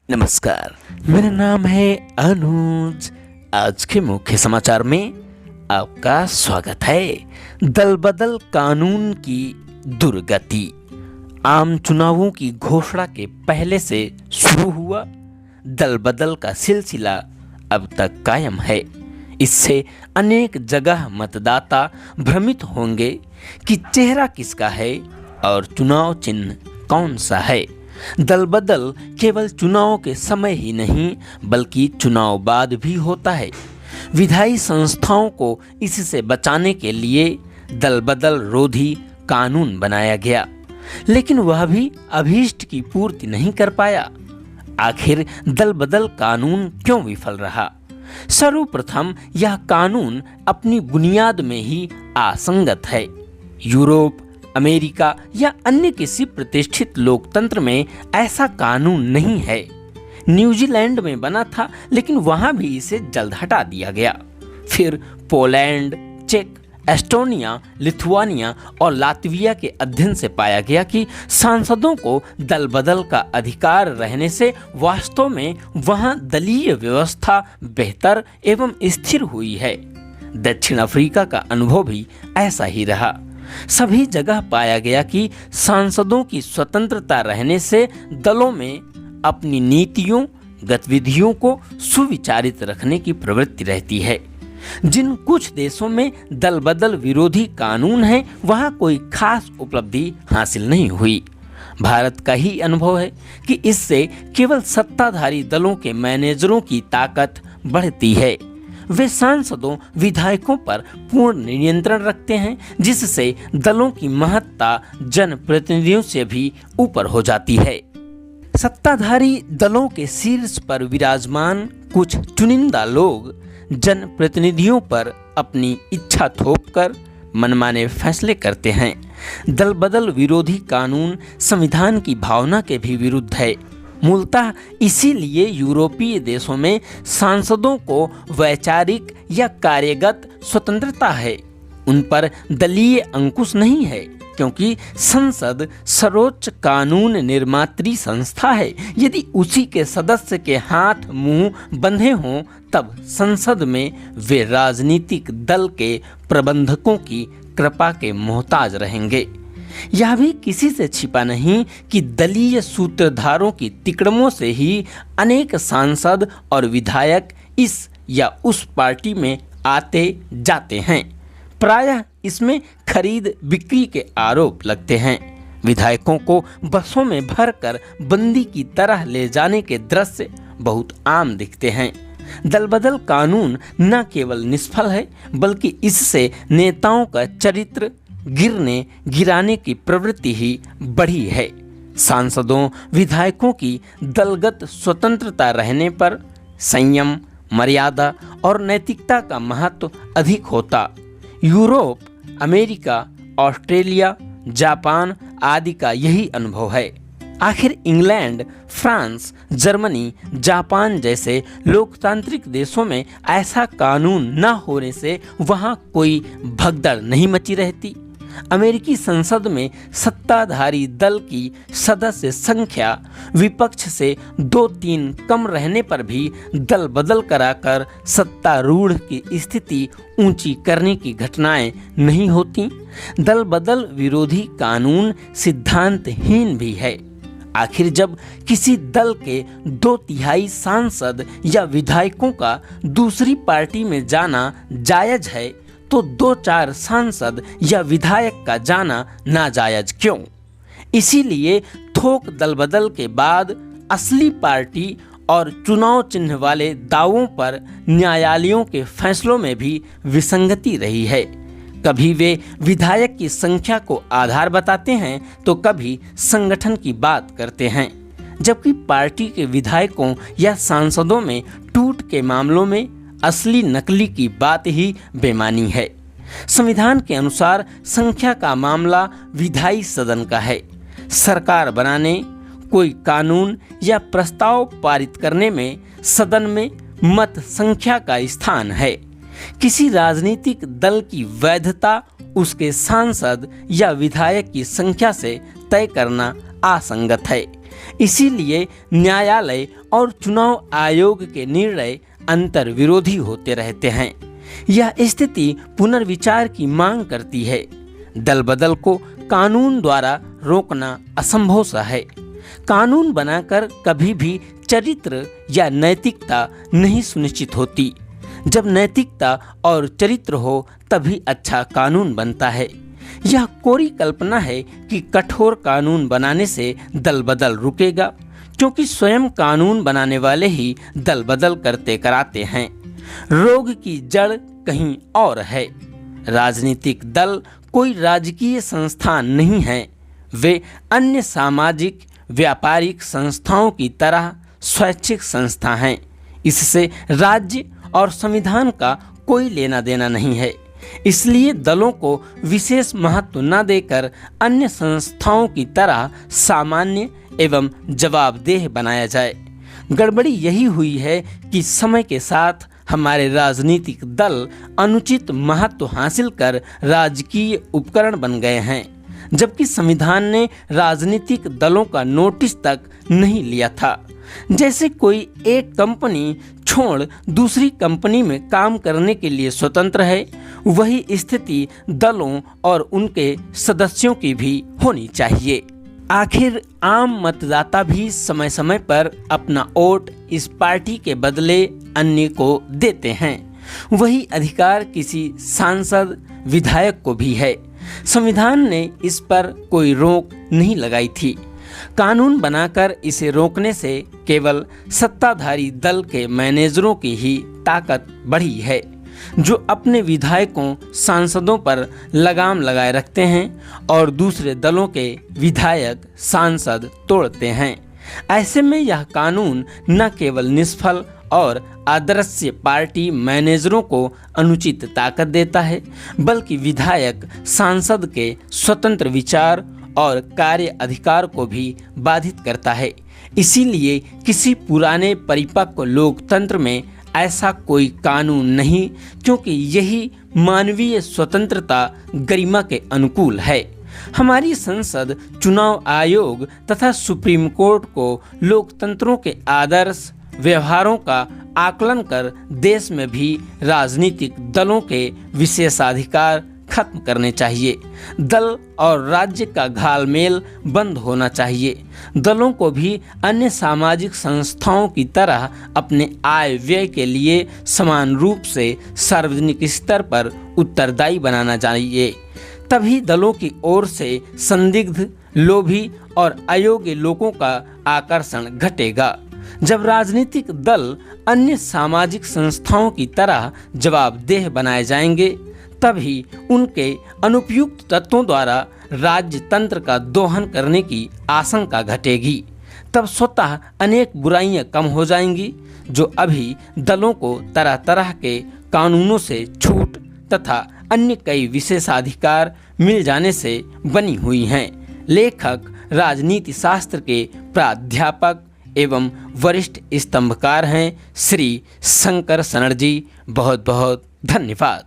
नमस्कार, मेरा नाम है अनुज। आज के मुख्य समाचार में आपका स्वागत है। दल बदल कानून की दुर्गति। आम चुनावों की घोषणा के पहले से शुरू हुआ दल बदल का सिलसिला अब तक कायम है। इससे अनेक जगह मतदाता भ्रमित होंगे कि चेहरा किसका है और चुनाव चिन्ह कौन सा है। दल बदल केवल चुनाव के समय ही नहीं बल्कि चुनाव बाद भी होता है। विधायी संस्थाओं को इससे बचाने के लिए दल बदल रोधी कानून बनाया गया, लेकिन वह भी अभीष्ट की पूर्ति नहीं कर पाया। आखिर दल बदल कानून क्यों विफल रहा? सर्वप्रथम यह कानून अपनी बुनियाद में ही असंगत है। यूरोप, अमेरिका या अन्य किसी प्रतिष्ठित लोकतंत्र में ऐसा कानून नहीं है। न्यूजीलैंड में बना था, लेकिन वहां भी इसे जल्द हटा दिया गया। फिर पोलैंड, चेक, एस्टोनिया, लिथुआनिया और लातविया के अध्ययन से पाया गया कि सांसदों को दल बदल का अधिकार रहने से वास्तव में वहां दलीय व्यवस्था बेहतर एवं स्थिर हुई है। दक्षिण अफ्रीका का अनुभव भी ऐसा ही रहा। सभी जगह पाया गया कि सांसदों की स्वतंत्रता रहने से दलों में अपनी नीतियों, गतिविधियों को सुविचारित रखने की प्रवृत्ति रहती है। जिन कुछ देशों में दल बदल विरोधी कानून है, वहां कोई खास उपलब्धि हासिल नहीं हुई। भारत का ही अनुभव है कि इससे केवल सत्ताधारी दलों के मैनेजरों की ताकत बढ़ती है। वे सांसदों, विधायकों पर पूर्ण नियंत्रण रखते हैं, जिससे दलों की महत्ता जनप्रतिनिधियों से भी ऊपर हो जाती है। सत्ताधारी दलों के शीर्ष पर विराजमान कुछ चुनिंदा लोग जनप्रतिनिधियों पर अपनी इच्छा थोपकर मनमाने फैसले करते हैं। दल बदल विरोधी कानून संविधान की भावना के भी विरुद्ध है। मूलतः इसीलिए यूरोपीय देशों में सांसदों को वैचारिक या कार्यगत स्वतंत्रता है, उन पर दलीय अंकुश नहीं है, क्योंकि संसद सर्वोच्च कानून निर्मात्री संस्था है। यदि उसी के सदस्य के हाथ मुंह बंधे हों, तब संसद में वे राजनीतिक दल के प्रबंधकों की कृपा के मोहताज रहेंगे। यह भी किसी से छिपा नहीं कि दलीय सूत्रधारों की तिकड़मों से ही अनेक सांसद और विधायक इस या उस पार्टी में आते जाते हैं। प्रायः इसमें खरीद बिक्री के आरोप लगते हैं। विधायकों को बसों में भरकर बंदी की तरह ले जाने के दृश्य बहुत आम दिखते हैं। दल बदल कानून न केवल निष्फल है, बल्कि इससे नेताओं का चरित्र गिराने की प्रवृत्ति ही बढ़ी है। सांसदों, विधायकों की दलगत स्वतंत्रता रहने पर संयम, मर्यादा और नैतिकता का महत्व अधिक होता। यूरोप, अमेरिका, ऑस्ट्रेलिया, जापान आदि का यही अनुभव है। आखिर इंग्लैंड, फ्रांस, जर्मनी, जापान जैसे लोकतांत्रिक देशों में ऐसा कानून न होने से वहां कोई भगदड़ नहीं मची रहती। अमेरिकी संसद में सत्ताधारी दल की सदस्य संख्या विपक्ष से 2-3 कम रहने पर भी दल बदल कराकर सत्तारूढ़ की स्थिति ऊंची करने की घटनाएं नहीं होती। दल बदल विरोधी कानून सिद्धांतहीन भी है। आखिर जब किसी दल के 2/3 सांसद या विधायकों का दूसरी पार्टी में जाना जायज है, तो 2-4 सांसद या विधायक का जाना नाजायज क्यों? इसीलिए थोक दल बदल के बाद असली पार्टी और चुनाव चिन्ह वाले दावों पर न्यायालयों के फैसलों में भी विसंगति रही है। कभी वे विधायक की संख्या को आधार बताते हैं, तो कभी संगठन की बात करते हैं, जबकि पार्टी के विधायकों या सांसदों में टूट के मामलों में असली नकली की बात ही बेमानी है। संविधान के अनुसार संख्या का मामला विधायी सदन का है। सरकार बनाने, कोई कानून या प्रस्ताव पारित करने में सदन में मत संख्या का स्थान है। किसी राजनीतिक दल की वैधता उसके सांसद या विधायक की संख्या से तय करना असंगत है। इसीलिए न्यायालय और चुनाव आयोग के निर्णय अंतर विरोधी होते रहते हैं। यह स्थिति पुनर्विचार की मांग करती है। दल बदल को कानून द्वारा रोकना असंभव सा है। कानून बनाकर कभी भी चरित्र या नैतिकता नहीं सुनिश्चित होती। जब नैतिकता और चरित्र हो तभी अच्छा कानून बनता है। यह कोरी कल्पना है कि कठोर कानून बनाने से दल बदल रुकेगा, क्योंकि स्वयं कानून बनाने वाले ही दल बदल करते कराते हैं। रोग की जड़ कहीं और है। राजनीतिक दल कोई राजकीय संस्थान नहीं है। वे अन्य सामाजिक व्यापारिक संस्थाओं की तरह स्वैच्छिक संस्था हैं। इससे राज्य और संविधान का कोई लेना देना नहीं है। इसलिए दलों को विशेष महत्व न देकर अन्य संस्थाओं की तरह सामान्य एवं जवाबदेह बनाया जाए। गड़बड़ी यही हुई है कि समय के साथ हमारे राजनीतिक दल अनुचित महत्व हासिल कर राजकीय उपकरण बन गए हैं, जबकि संविधान ने राजनीतिक दलों का नोटिस तक नहीं लिया था। जैसे कोई एक कंपनी छोड़ दूसरी कंपनी में काम करने के लिए स्वतंत्र है, वही स्थिति दलों और उनके सदस्यों की भी होनी चाहिए। आखिर आम मतदाता भी समय समय पर अपना वोट इस पार्टी के बदले अन्य को देते हैं। वही अधिकार किसी सांसद विधायक को भी है। संविधान ने इस पर कोई रोक नहीं लगाई थी। कानून बनाकर इसे रोकने से केवल सत्ताधारी दल के मैनेजरों की ही ताकत बढ़ी है, जो अपने विधायकों सांसदों पर लगाम लगाए रखते हैं और दूसरे दलों के विधायक सांसद तोड़ते हैं। ऐसे में यह कानून न केवल निष्फल और आदर्श पार्टी मैनेजरों को अनुचित ताकत देता है, बल्कि विधायक सांसद के स्वतंत्र विचार और कार्य अधिकार को भी बाधित करता है। इसीलिए किसी पुराने परिपक्व लोकतंत्र में ऐसा कोई कानून नहीं, क्योंकि यही मानवीय स्वतंत्रता गरिमा के अनुकूल है। हमारी संसद, चुनाव आयोग तथा सुप्रीम कोर्ट को लोकतंत्रों के आदर्श व्यवहारों का आकलन कर देश में भी राजनीतिक दलों के विशेषाधिकार खत्म करने चाहिए। दल और राज्य का घालमेल बंद होना चाहिए। दलों को भी अन्य सामाजिक संस्थाओं की तरह अपने आय व्यय के लिए समान रूप से सार्वजनिक स्तर पर उत्तरदायी बनाना चाहिए। तभी दलों की ओर से संदिग्ध, लोभी और अयोग्य लोगों का आकर्षण घटेगा। जब राजनीतिक दल अन्य सामाजिक संस्थाओं की तरह जवाबदेह बनाए जाएंगे, तभी उनके अनुपयुक्त तत्वों द्वारा राज्य तंत्र का दोहन करने की आशंका घटेगी। तब स्वतः अनेक बुराइयां कम हो जाएंगी, जो अभी दलों को तरह तरह के कानूनों से छूट तथा अन्य कई विशेषाधिकार मिल जाने से बनी हुई हैं। लेखक राजनीति शास्त्र के प्राध्यापक एवं वरिष्ठ स्तंभकार हैं श्री शंकर सनर्जी। बहुत बहुत धन्यवाद।